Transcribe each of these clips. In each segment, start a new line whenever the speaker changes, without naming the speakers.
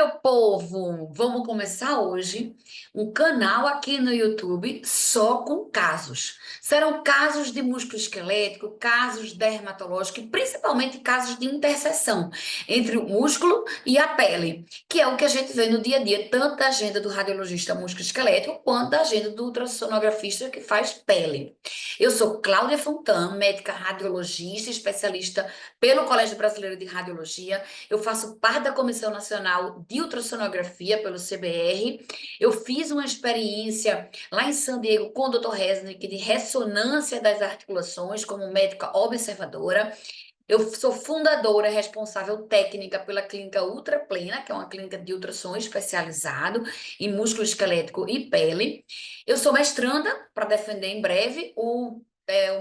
meu povo! Vamos começar hoje um canal aqui no YouTube só com casos. Serão casos de músculo esquelético, casos dermatológicos e principalmente casos de interseção entre o músculo e a pele, que é o que a gente vê no dia a dia, tanto da agenda do radiologista músculo esquelético quanto da agenda do ultrassonografista que faz pele. Eu sou Cláudia Fontan, médica radiologista, especialista pelo Colégio Brasileiro de Radiologia. Eu faço parte da Comissão Nacional de Ultrassonografia, pelo CBR. Eu fiz uma experiência lá em San Diego com o Dr. Resnick de ressonância das articulações como médica observadora. Eu sou fundadora e responsável técnica pela clínica Ultraplena, que é uma clínica de ultrassom especializado em músculo esquelético e pele. Eu sou mestranda, para defender em breve o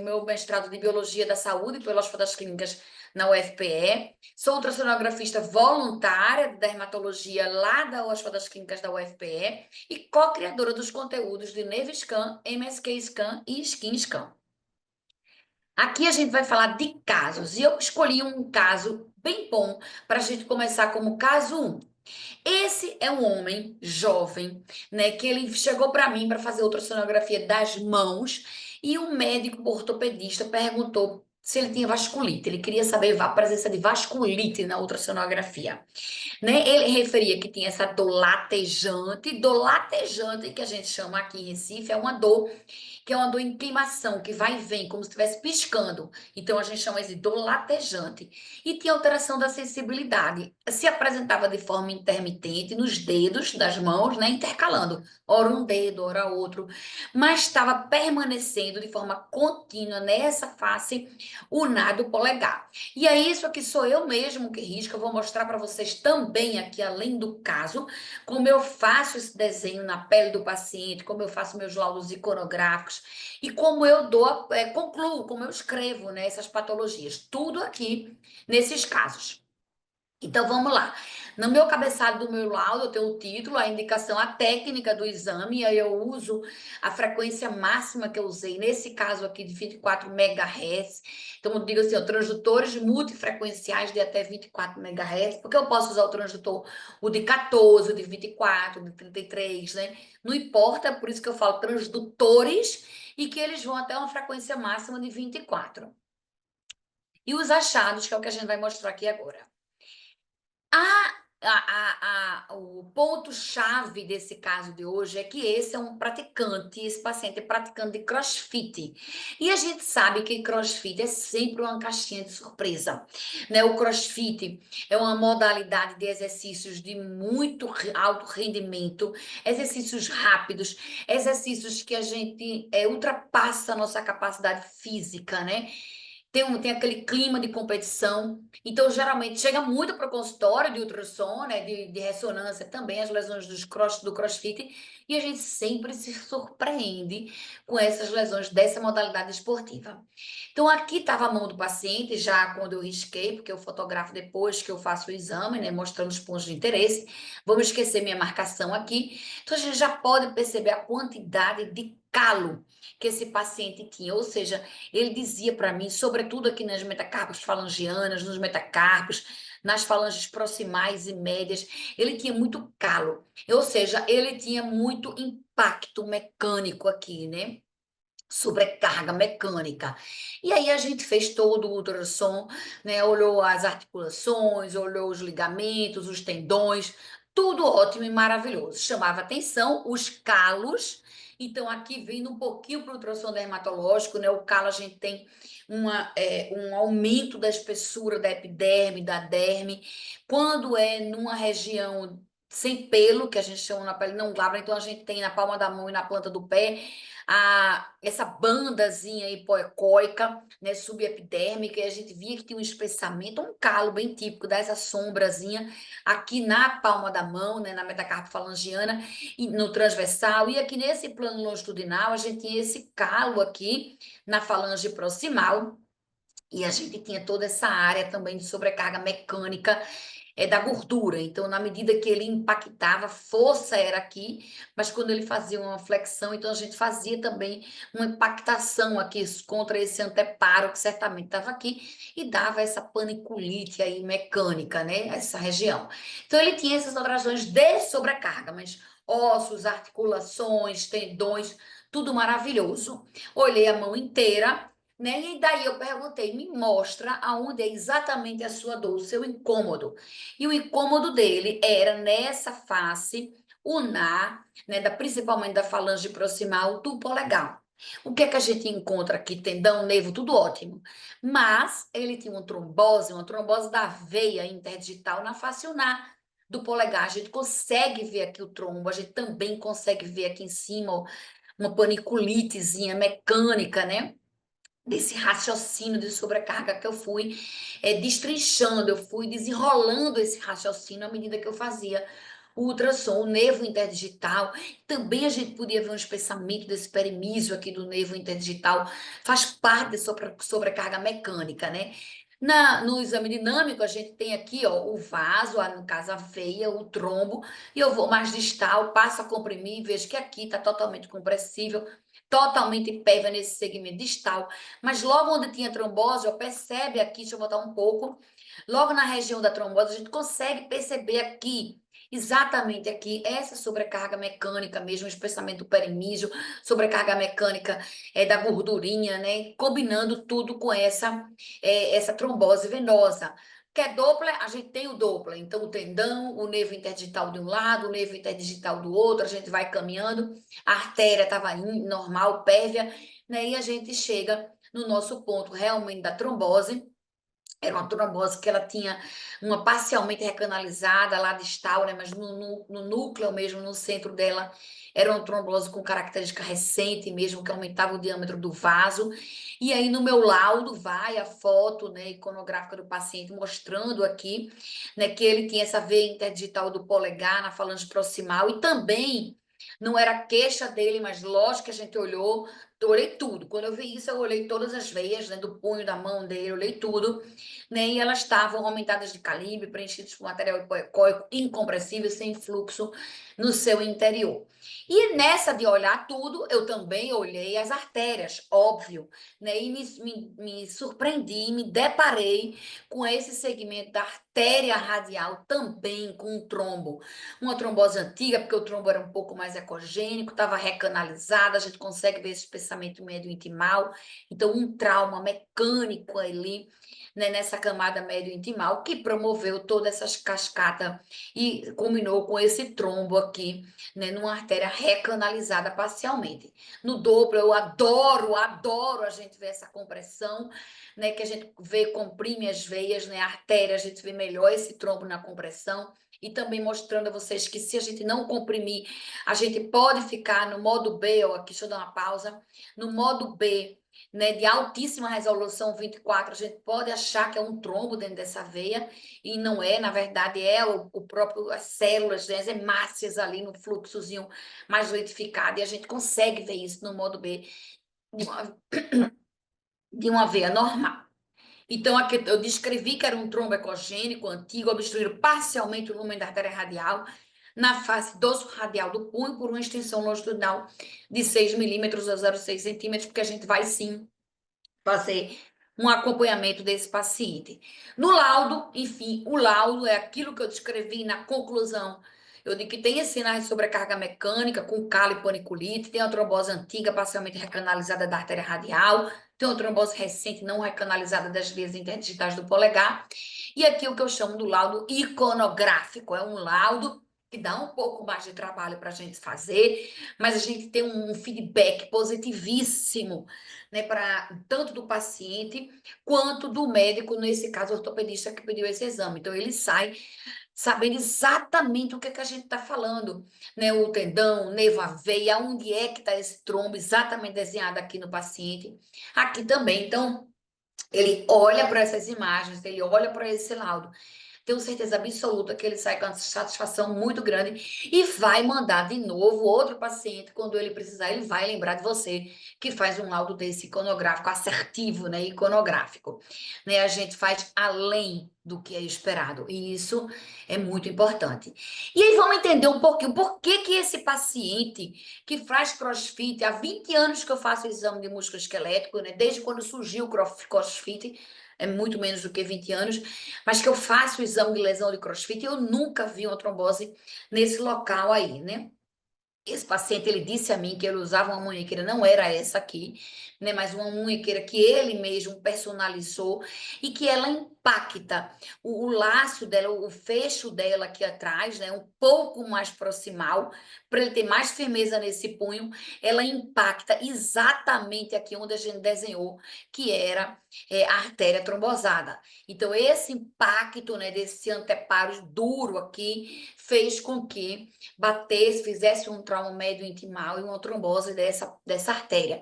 meu mestrado de Biologia da Saúde pelo Hospital das Clínicas na UFPE. Sou ultrassonografista voluntária de dermatologia lá da Hospital das Clínicas da UFPE e co-criadora dos conteúdos de NeveScan, MSK Scan e Skin Scan. Aqui a gente vai falar de casos, e eu escolhi um caso bem bom para a gente começar como caso 1. Esse é um homem jovem, né, que ele chegou para mim para fazer ultrassonografia das mãos e o médico ortopedista perguntou se ele tinha vasculite. Ele queria saber a presença de vasculite na ultrassonografia, né? Ele referia que tinha essa dor latejante que a gente chama aqui em Recife, é uma dor que é uma dor em queimação, que vai e vem, como se estivesse piscando. Então, a gente chama isso de dor latejante. E tinha alteração da sensibilidade. Se apresentava de forma intermitente nos dedos das mãos, né, intercalando, ora um dedo, ora outro, mas estava permanecendo de forma contínua nessa face ulnar do polegar. E é isso aqui, sou eu mesmo que risco, eu vou mostrar para vocês também aqui, além do caso, como eu faço esse desenho na pele do paciente, como eu faço meus laudos iconográficos e como eu concluo, como eu escrevo, né, essas patologias. Tudo aqui nesses casos. Então vamos lá. No meu cabeçado do meu laudo, eu tenho o título, a indicação, a técnica do exame, e aí eu uso a frequência máxima que eu usei, nesse caso aqui, de 24 MHz. Então eu digo assim, ó, transdutores multifrequenciais de até 24 MHz, porque eu posso usar o transdutor, o de 14, o de 24, o de 33, né? Não importa, por isso que eu falo transdutores, e que eles vão até uma frequência máxima de 24. E os achados, que é o que a gente vai mostrar aqui agora. O ponto-chave desse caso de hoje é que esse é um praticante, esse paciente é praticante de CrossFit. E a gente sabe que CrossFit é sempre uma caixinha de surpresa, né? O CrossFit é uma modalidade de exercícios de muito alto rendimento, exercícios rápidos, exercícios que a gente ultrapassa a nossa capacidade física, né? Tem aquele clima de competição. Então, geralmente, chega muito para o consultório de ultrassom, né, de ressonância também, as lesões do CrossFit, e a gente sempre se surpreende com essas lesões dessa modalidade esportiva. Então, aqui estava a mão do paciente, já quando eu risquei, porque eu fotografo depois que eu faço o exame, né, mostrando os pontos de interesse. Vamos esquecer minha marcação aqui. Então, a gente já pode perceber a quantidade de calo que esse paciente tinha, ou seja, ele dizia para mim, sobretudo aqui nas metacarpos falangianas, nos metacarpos, nas falanges proximais e médias, ele tinha muito calo, ou seja, ele tinha muito impacto mecânico aqui, né? Sobrecarga mecânica. E aí a gente fez todo o ultrassom, né? Olhou as articulações, olhou os ligamentos, os tendões, tudo ótimo e maravilhoso. Chamava atenção os calos. Então, aqui vindo um pouquinho para o ultrassom dermatológico, né? O calo a gente tem um aumento da espessura da epiderme, da derme. Quando é numa região sem pelo, que a gente chama na pele não glabra, então a gente tem na palma da mão e na planta do pé essa bandazinha hipoecóica, né, subepidérmica, e a gente via que tinha um espessamento, um calo bem típico dessa sombrazinha aqui na palma da mão, né, na metacarpofalangiana, e no transversal, e aqui nesse plano longitudinal a gente tinha esse calo aqui na falange proximal, e a gente tinha toda essa área também de sobrecarga mecânica. da gordura. Então, na medida que ele impactava, a força era aqui, mas quando ele fazia uma flexão, então a gente fazia também uma impactação aqui contra esse anteparo que certamente estava aqui e dava essa paniculite aí mecânica, né? Essa região. Então, ele tinha essas alterações de sobrecarga, mas ossos, articulações, tendões, tudo maravilhoso. Olhei a mão inteira, né? E daí eu perguntei, me mostra aonde é exatamente a sua dor, o seu incômodo. E o incômodo dele era nessa face ulnar, né, principalmente da falange proximal do polegar. O que é que a gente encontra aqui? Tendão, nervo, tudo ótimo. Mas ele tinha uma trombose da veia interdigital na face ulnar do polegar. A gente consegue ver aqui o trombo, a gente também consegue ver aqui em cima uma paniculitezinha mecânica, né? Desse raciocínio de sobrecarga que eu fui destrinchando, eu fui desenrolando esse raciocínio à medida que eu fazia o ultrassom, o nervo interdigital. Também a gente podia ver um espessamento desse perimísio aqui do nervo interdigital, faz parte da sobrecarga mecânica, né? No exame dinâmico, a gente tem aqui ó, o vaso, no caso a veia, o trombo, e eu vou mais distal, passo a comprimir, vejo que aqui está totalmente compressível, totalmente pévia nesse segmento distal, mas logo onde tinha trombose, ó, percebe aqui, deixa eu botar um pouco, logo na região da trombose, a gente consegue perceber aqui, exatamente aqui, essa sobrecarga mecânica mesmo, espessamento do perimísio, sobrecarga mecânica da gordurinha, né? Combinando tudo com essa trombose venosa. Quer Doppler? A gente tem o Doppler. Então, o tendão, o nervo interdigital de um lado, o nervo interdigital do outro, a gente vai caminhando. A artéria estava normal, pérvia, né? E a gente chega no nosso ponto realmente da trombose. Era uma trombose que ela tinha uma parcialmente recanalizada lá distal, né? Mas no núcleo mesmo, no centro dela, era uma trombose com característica recente mesmo, que aumentava o diâmetro do vaso. E aí no meu laudo vai a foto, né, iconográfica do paciente mostrando aqui, né, que ele tinha essa veia interdigital do polegar na falange proximal e também não era a queixa dele, mas lógico que a gente olhou, eu olhei tudo. Quando eu vi isso, eu olhei todas as veias, né, do punho da mão dele, eu olhei tudo, né? E elas estavam aumentadas de calibre, preenchidas com material hipoecóico incompressível, sem fluxo no seu interior. E nessa de olhar tudo, eu também olhei as artérias, óbvio, né? E me surpreendi, me deparei com esse segmento da artéria radial também com um trombo. Uma trombose antiga, porque o trombo era um pouco mais ecogênico, estava recanalizado, a gente consegue ver esse espessamento médio intimal, então um trauma mecânico ali, né, nessa camada médio-intimal, que promoveu toda essa cascata e culminou com esse trombo aqui, né, numa artéria recanalizada parcialmente. No Doppler, eu adoro a gente ver essa compressão, né, que a gente vê, comprime as veias, né, a artéria, a gente vê melhor esse trombo na compressão, e também mostrando a vocês que se a gente não comprimir, a gente pode ficar no modo B, ó, aqui, deixa eu dar uma pausa, no modo B, né, de altíssima resolução 24, a gente pode achar que é um trombo dentro dessa veia, e não é, na verdade, é o próprio, as células, né, as hemácias ali no fluxozinho mais lentificado, e a gente consegue ver isso no modo B de uma, de uma veia normal. Então, aqui eu descrevi que era um trombo ecogênico antigo, obstruindo parcialmente o lumen da artéria radial, na face dorso radial do punho, por uma extensão longitudinal de 6 milímetros a 0,6 centímetros, porque a gente vai sim fazer um acompanhamento desse paciente. No laudo, enfim, o laudo é aquilo que eu descrevi na conclusão. Eu digo que tem sinais de sobrecarga mecânica, com calo e paniculite, tem uma trombose antiga, parcialmente recanalizada da artéria radial, tem uma trombose recente não recanalizada das veias interdigitais do polegar. E aqui o que eu chamo do laudo iconográfico, é um laudo que dá um pouco mais de trabalho para a gente fazer, mas a gente tem um feedback positivíssimo, né, para tanto do paciente quanto do médico, nesse caso ortopedista que pediu esse exame. Então ele sai sabendo exatamente o que é que a gente está falando, né? O tendão, o nervo, a veia, onde é que está esse trombo exatamente desenhado aqui no paciente, aqui também. Então ele olha para essas imagens, ele olha para esse laudo. tenho certeza absoluta que ele sai com uma satisfação muito grande e vai mandar de novo outro paciente. Quando ele precisar, ele vai lembrar de você, que faz um laudo desse iconográfico, assertivo, né? Iconográfico. Né? A gente faz além do que é esperado, e isso é muito importante. E aí vamos entender um pouquinho por que que esse paciente que faz CrossFit, há 20 anos que eu faço exame de músculo esquelético, né? Desde quando surgiu o CrossFit, é muito menos do que 20 anos, mas que eu faço o exame de lesão de CrossFit e eu nunca vi uma trombose nesse local aí, né? Esse paciente, ele disse a mim que ele usava uma munhequeira, não era essa aqui, né, mas uma munhequeira que ele mesmo personalizou e que ela impacta o laço dela, o fecho dela aqui atrás, né, um pouco mais proximal, para ele ter mais firmeza nesse punho, ela impacta exatamente aqui onde a gente desenhou, que era a artéria trombosada. Então, esse impacto, né, desse anteparo duro aqui fez com que batesse, fizesse um trauma médio intimal e uma trombose dessa artéria.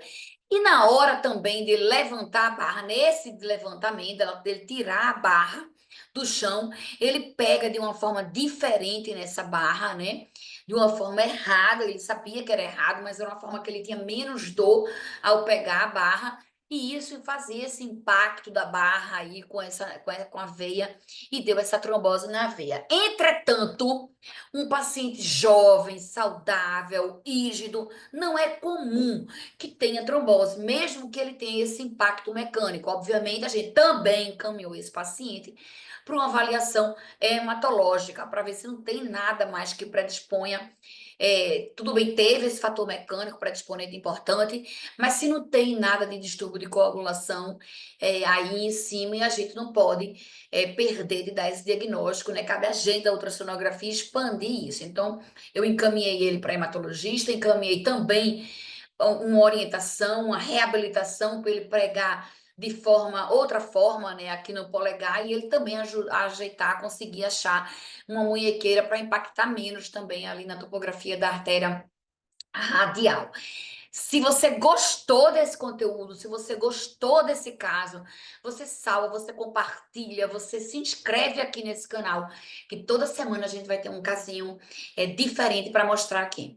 E na hora também de levantar a barra, nesse levantamento, dele tirar a barra do chão, ele pega de uma forma diferente nessa barra, né? De uma forma errada, ele sabia que era errado, mas era uma forma que ele tinha menos dor ao pegar a barra. E isso fazia esse impacto da barra aí com a veia e deu essa trombose na veia. Entretanto, um paciente jovem, saudável, rígido, não é comum que tenha trombose, mesmo que ele tenha esse impacto mecânico. Obviamente, a gente também encaminhou esse paciente para uma avaliação hematológica, para ver se não tem nada mais que predisponha. Tudo bem, teve esse fator mecânico predisponente importante, mas se não tem nada de distúrbio de coagulação aí em cima, e a gente não pode perder de dar esse diagnóstico, né? Cabe a gente da ultrassonografia expandir isso. Então, eu encaminhei ele para hematologista, encaminhei também uma orientação, uma reabilitação para ele pregar de outra forma, né, aqui no polegar, e ele também ajeitar, conseguir achar uma munhequeira para impactar menos também ali na topografia da artéria radial. Se você gostou desse conteúdo, se você gostou desse caso, você salva, você compartilha, você se inscreve aqui nesse canal, que toda semana a gente vai ter um casinho diferente para mostrar aqui.